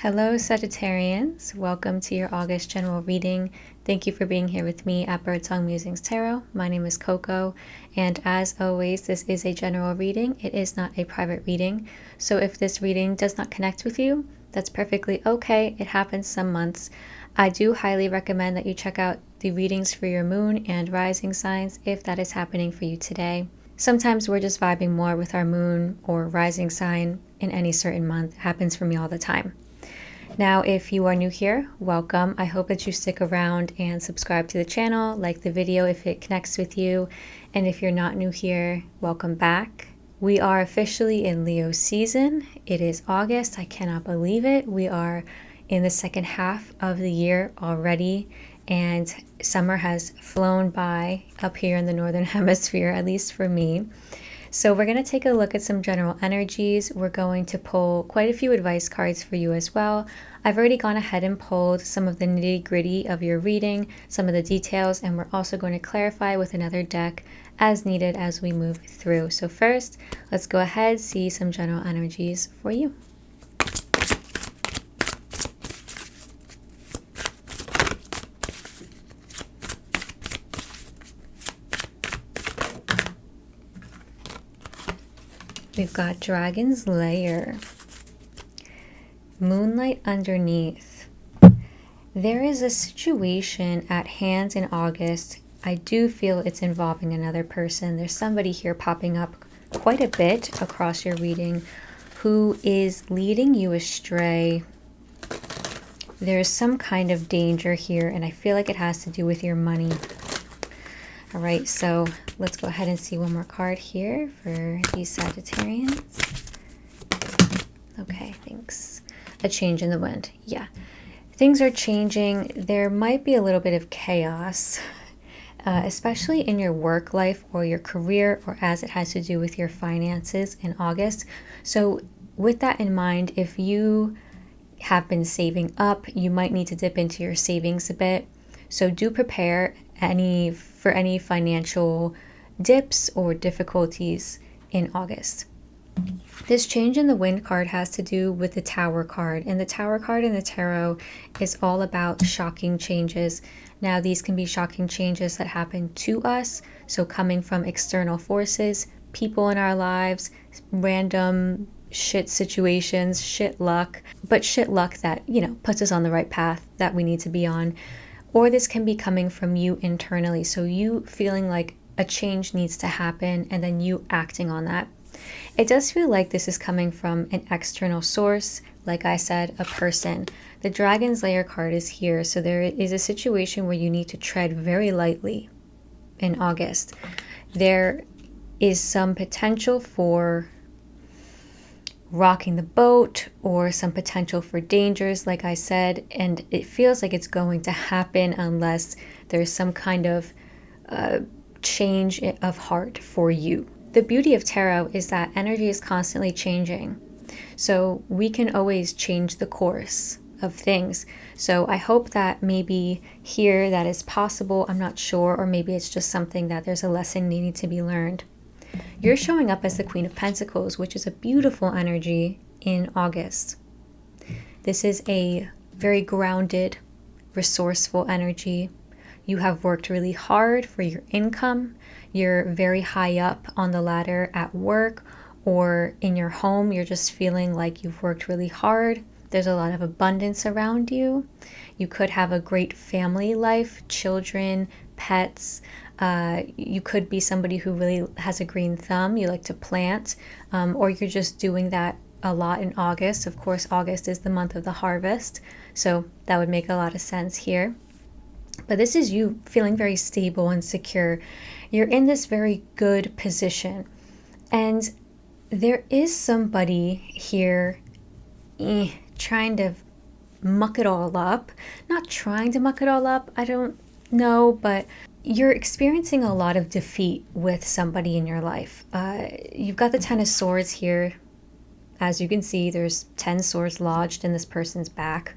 Hello, Sagittarians. Welcome to your August general reading. Thank you for being here with me at Birdsong Musings Tarot. My name is Coco, and as always, this is a general reading. It is not a private reading, so if this reading does not connect with you, that's perfectly okay. It happens some months. I do highly recommend that you check out the readings for your moon and rising signs if that is happening for you today. Sometimes we're just vibing more with our moon or rising sign in any certain month. It happens for me all the time. Now, if you are new here, welcome. I hope that you stick around and subscribe to the channel, like the video if it connects with you. And if you're not new here, welcome back. We are officially in Leo season. It is August. I cannot believe it. We are in the second half of the year already, and summer has flown by up here in the Northern Hemisphere, at least for me. So we're going to take a look at some general energies. We're going to pull quite a few advice cards for you as well. I've already gone ahead and pulled some of the nitty-gritty of your reading, some of the details, and we're also going to clarify with another deck as needed as we move through. So first, let's go ahead, see some general energies for you. We've got Dragon's Lair, Moonlight Underneath. There is a situation at hand in August. I do feel it's involving another person. There's somebody here popping up quite a bit across your reading who is leading you astray. There's some kind of danger here, and I feel like it has to do with your money. All right, so let's go ahead and see one more card here for these Sagittarians. Okay, thanks. A change in the wind. Yeah, things are changing. There might be a little bit of chaos, especially in your work life or your career, or as it has to do with your finances in August. So with that in mind, if you have been saving up, you might need to dip into your savings a bit. So do prepare for any financial dips or difficulties in August. This change in the wind card has to do with the Tower card, and the Tower card in the tarot is all about shocking changes. Now, these can be shocking changes that happen to us, so coming from external forces, people in our lives, random shit situations, shit luck, but shit luck that, puts us on the right path that we need to be on. Or this can be coming from you internally, so you feeling like a change needs to happen and then you acting on that. It does feel like this is coming from an external source, like I said, a person. The Dragon's Lair card is here, so there is a situation where you need to tread very lightly in August. There is some potential for rocking the boat or some potential for dangers, like I said, and it feels like it's going to happen unless there's some kind of change of heart for you. The beauty of tarot is that energy is constantly changing, so we can always change the course of things. So I hope that maybe here that is possible. I'm not sure, or maybe it's just something that there's a lesson needing to be learned. You're showing up as the Queen of Pentacles, which is a beautiful energy in August. This is a very grounded, resourceful energy. You have worked really hard for your income. You're very high up on the ladder at work or in your home. You're just feeling like you've worked really hard. There's a lot of abundance around you. You could have a great family life, children, pets. You could be somebody who really has a green thumb. You like to plant, or you're just doing that a lot in August. Of course, August is the month of the harvest, so that would make a lot of sense here. But this is you feeling very stable and secure. You're in this very good position, and there is somebody here trying to muck it all up. Not trying to muck it all up, I don't know, but you're experiencing a lot of defeat with somebody in your life. You've got the Ten of Swords here. As you can see, there's 10 swords lodged in this person's back.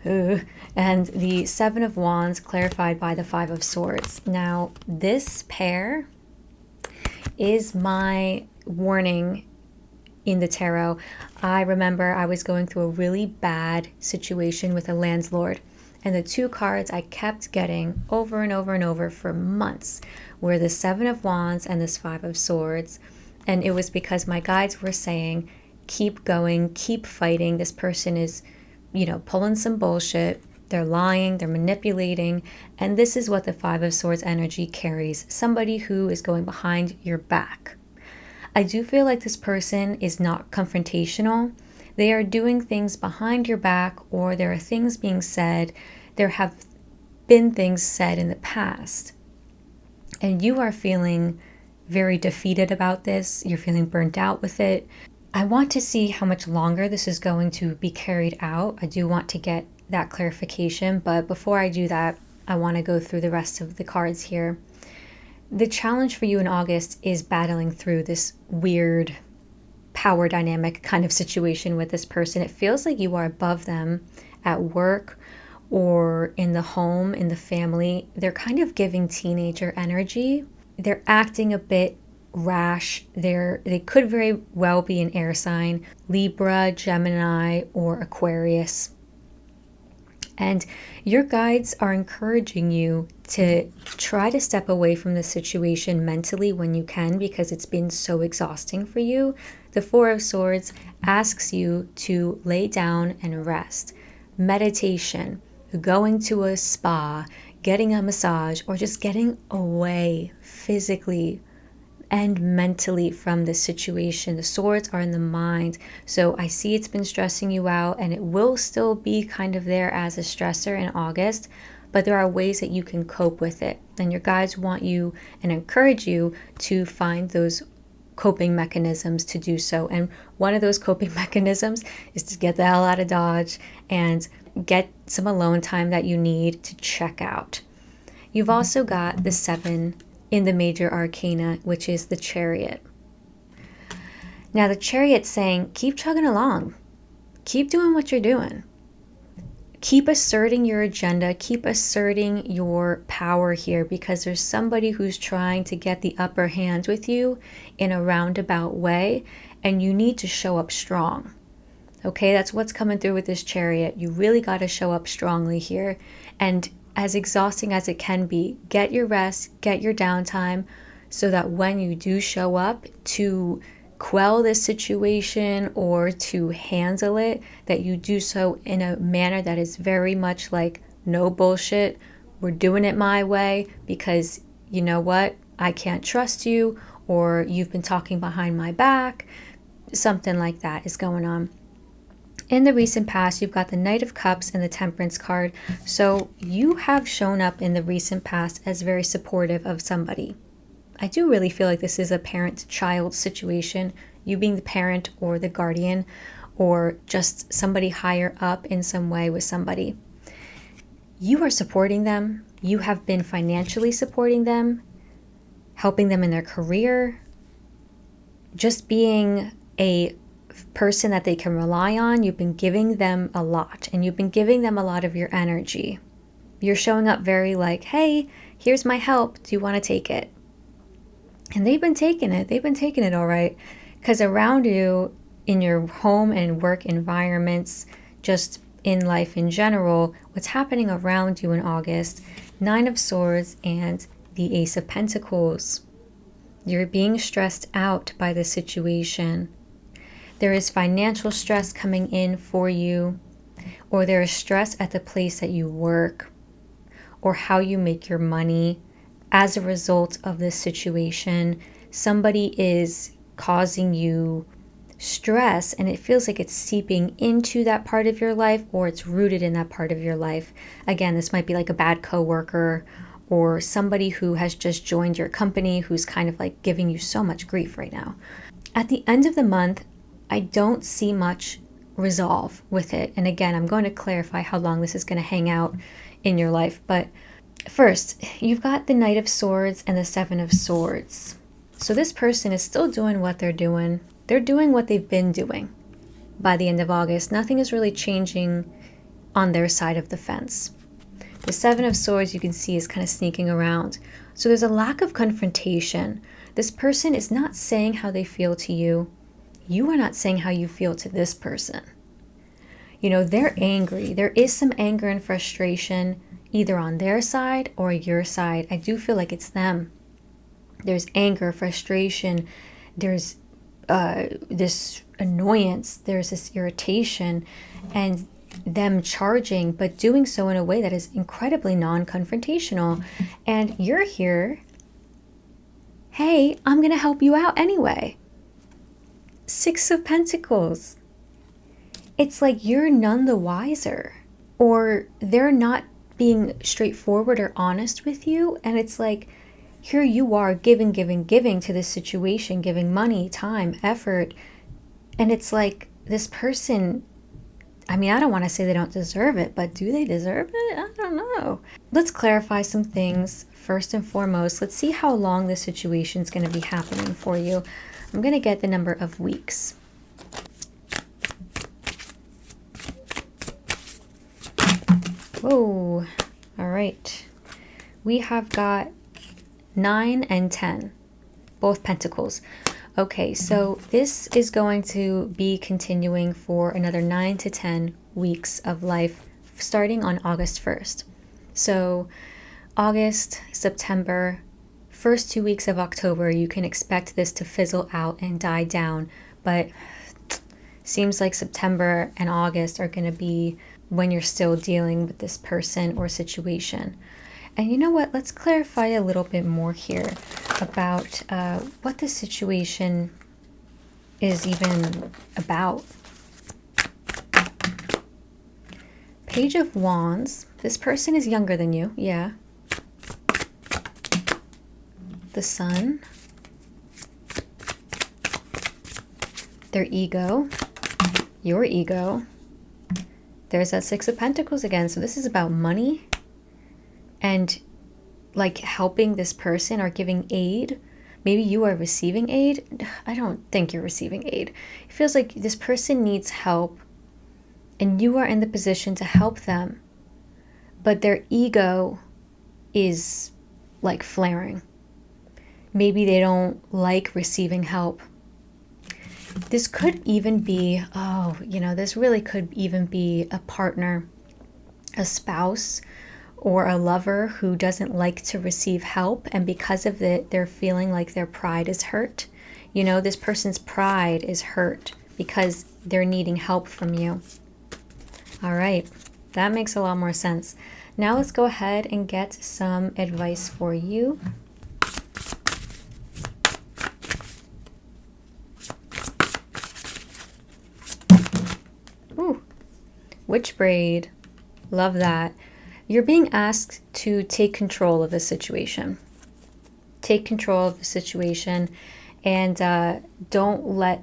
And the Seven of Wands clarified by the Five of Swords. Now, this pair is my warning in the tarot. I remember I was going through a really bad situation with a landlord, and the two cards I kept getting over and over and over for months were the Seven of Wands and this Five of Swords. And it was because my guides were saying, keep going, keep fighting. This person is, pulling some bullshit. They're lying, they're manipulating. And this is what the Five of Swords energy carries. Somebody who is going behind your back. I do feel like this person is not confrontational. They are doing things behind your back, or there are things being said. There have been things said in the past. And you are feeling very defeated about this. You're feeling burnt out with it. I want to see how much longer this is going to be carried out. I do want to get that clarification, but before I do that, I want to go through the rest of the cards here. The challenge for you in August is battling through this weird power dynamic kind of situation with this person. It feels like you are above them at work or in the home, in the family. They're kind of giving teenager energy. They're acting a bit rash. They could very well be an air sign, Libra, Gemini, or Aquarius. And your guides are encouraging you to try to step away from the situation mentally when you can, because it's been so exhausting for you. The Four of Swords asks you to lay down and rest. Meditation, going to a spa, getting a massage, or just getting away physically and mentally from this situation. The swords are in the mind. So I see it's been stressing you out, and it will still be kind of there as a stressor in August, but there are ways that you can cope with it. And your guides want you and encourage you to find those coping mechanisms to do so. And one of those coping mechanisms is to get the hell out of Dodge and get some alone time that you need to check out. You've also got the 7 in the major arcana, which is the Chariot. Now the Chariot's saying, keep chugging along. Keep doing what you're doing. Keep asserting your agenda. Keep asserting your power here, because there's somebody who's trying to get the upper hand with you in a roundabout way, and you need to show up strong. Okay, that's what's coming through with this Chariot. You really got to show up strongly here. And as exhausting as it can be, get your rest, get your downtime, so that when you do show up to quell this situation or to handle it, that you do so in a manner that is very much like, no bullshit, we're doing it my way, because you know what, I can't trust you, or you've been talking behind my back. Something like that is going on. In the recent past, you've got the Knight of Cups and the Temperance card. So you have shown up in the recent past as very supportive of somebody. I do really feel like this is a parent-child situation, you being the parent or the guardian, or just somebody higher up in some way with somebody. You are supporting them. You have been financially supporting them, helping them in their career, just being a person that they can rely on. You've been giving them a lot, and you've been giving them a lot of your energy. You're showing up very like, hey, here's my help. Do you want to take it? And they've been taking it. They've been taking it all right. Because around you, in your home and work environments, just in life in general, what's happening around you in August, 9 of Swords and the Ace of Pentacles. You're being stressed out by the situation. There is financial stress coming in for you, or there is stress at the place that you work, or how you make your money as a result of this situation. Somebody is causing you stress, and it feels like it's seeping into that part of your life, or it's rooted in that part of your life. Again, this might be like a bad coworker, or somebody who has just joined your company who's kind of like giving you so much grief right now. At the end of the month, I don't see much resolve with it. And again, I'm going to clarify how long this is going to hang out in your life. But first, you've got the Knight of Swords and the 7 of Swords. So this person is still doing what they're doing. They're doing what they've been doing by the end of August. Nothing is really changing on their side of the fence. The 7 of Swords, you can see, is kind of sneaking around. So there's a lack of confrontation. This person is not saying how they feel to you. you are not saying how you feel to this person. You know, they're angry. There is some anger and frustration either on their side or your side. I do feel like it's them. There's anger, frustration, there's this annoyance, there's this irritation, and them charging, but doing so in a way that is incredibly non-confrontational. And you're here, hey, I'm gonna help you out anyway. Six of Pentacles. It's like you're none the wiser, or they're not being straightforward or honest with you, and it's like here you are giving to this situation, giving money, time, effort, and it's like this person, I mean, I don't want to say they don't deserve it, but do they deserve it? I don't know. Let's clarify some things. First and foremost, let's see how long this situation is going to be happening for you. I'm going to get the number of weeks. Whoa. All right. We have got 9 and 10, both pentacles. Okay, so this is going to be continuing for another 9 to 10 weeks of life, starting on August 1st. So August, September, first 2 weeks of October, you can expect this to fizzle out and die down, but seems like September and August are going to be when you're still dealing with this person or situation. And you know what? Let's clarify a little bit more here about what the situation is even about. Page of Wands. This person is younger than you. Yeah. The Sun. Their ego. Your ego. There's that Six of Pentacles again. So this is about money and like helping this person or giving aid. Maybe you are receiving aid. I don't think you're receiving aid. It feels like this person needs help and you are in the position to help them, but their ego is like flaring. Maybe they don't like receiving help. This could even be, this really could even be a partner, a spouse, or a lover who doesn't like to receive help, and because of it, they're feeling like their pride is hurt. You know, this person's pride is hurt because they're needing help from you. All right, that makes a lot more sense. Now let's go ahead and get some advice for you. Ooh, witch braid. Love that. You're being asked to take control of the situation. Take control of the situation and don't let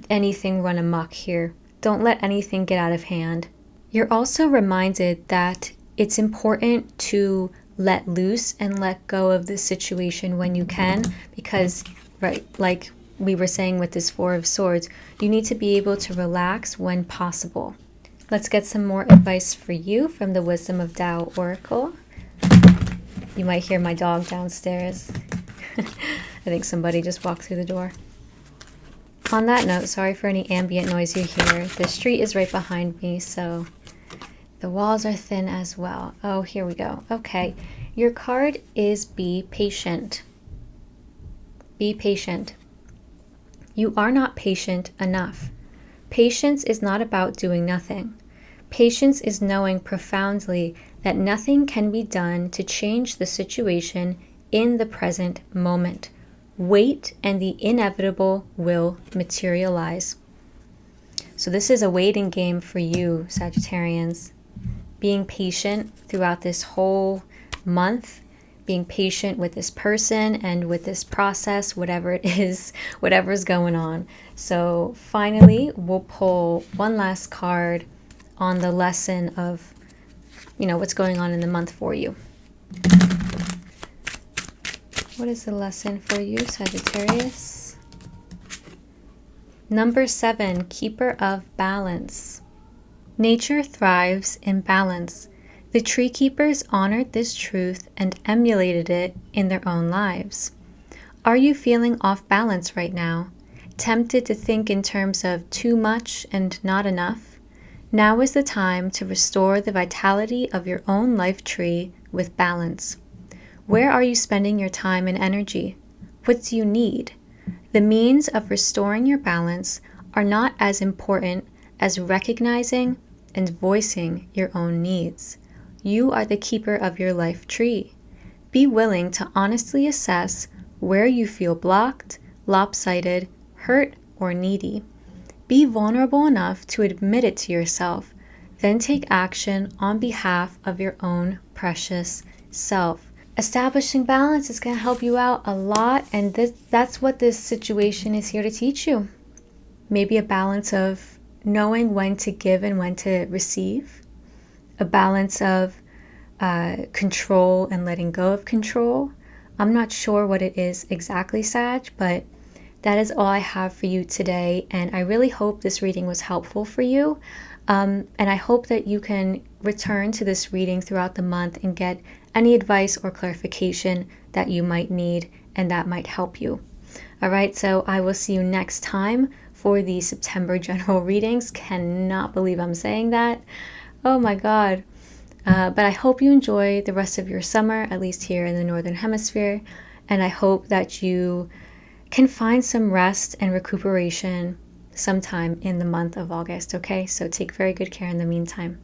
anything run amok here. Don't let anything get out of hand. You're also reminded that it's important to let loose and let go of the situation when you can, because, right, like we were saying with this Four of Swords, you need to be able to relax when possible. Let's get some more advice for you from the Wisdom of Tao Oracle. You might hear my dog downstairs. I think somebody just walked through the door. On that note, sorry for any ambient noise you hear. The street is right behind me, so the walls are thin as well. Oh, here we go. Okay, your card is Be Patient. Be patient. You are not patient enough. Patience is not about doing nothing. Patience is knowing profoundly that nothing can be done to change the situation in the present moment. Wait and the inevitable will materialize. So this is a waiting game for you, Sagittarians. Being patient throughout this whole month, being patient with this person and with this process, whatever it is, whatever's going on. So finally, we'll pull one last card on the lesson of, what's going on in the month for you. What is the lesson for you, Sagittarius? Number 7, Keeper of Balance. Nature thrives in balance. The tree keepers honored this truth and emulated it in their own lives. Are you feeling off balance right now? Tempted to think in terms of too much and not enough? Now is the time to restore the vitality of your own life tree with balance. Where are you spending your time and energy? What do you need? The means of restoring your balance are not as important as recognizing and voicing your own needs. You are the keeper of your life tree. Be willing to honestly assess where you feel blocked, lopsided, hurt, or needy. Be vulnerable enough to admit it to yourself, then take action on behalf of your own precious self. Establishing balance is going to help you out a lot, and that's what this situation is here to teach you. Maybe a balance of knowing when to give and when to receive, a balance of control and letting go of control. I'm not sure what it is exactly, Sag, but that is all I have for you today, and I really hope this reading was helpful for you. And I hope that you can return to this reading throughout the month and get any advice or clarification that you might need and that might help you. All right, so I will see you next time for the September general readings. Cannot believe I'm saying that. Oh my God. But I hope you enjoy the rest of your summer, at least here in the Northern Hemisphere. And I hope that you can find some rest and recuperation sometime in the month of August, okay? So take very good care in the meantime.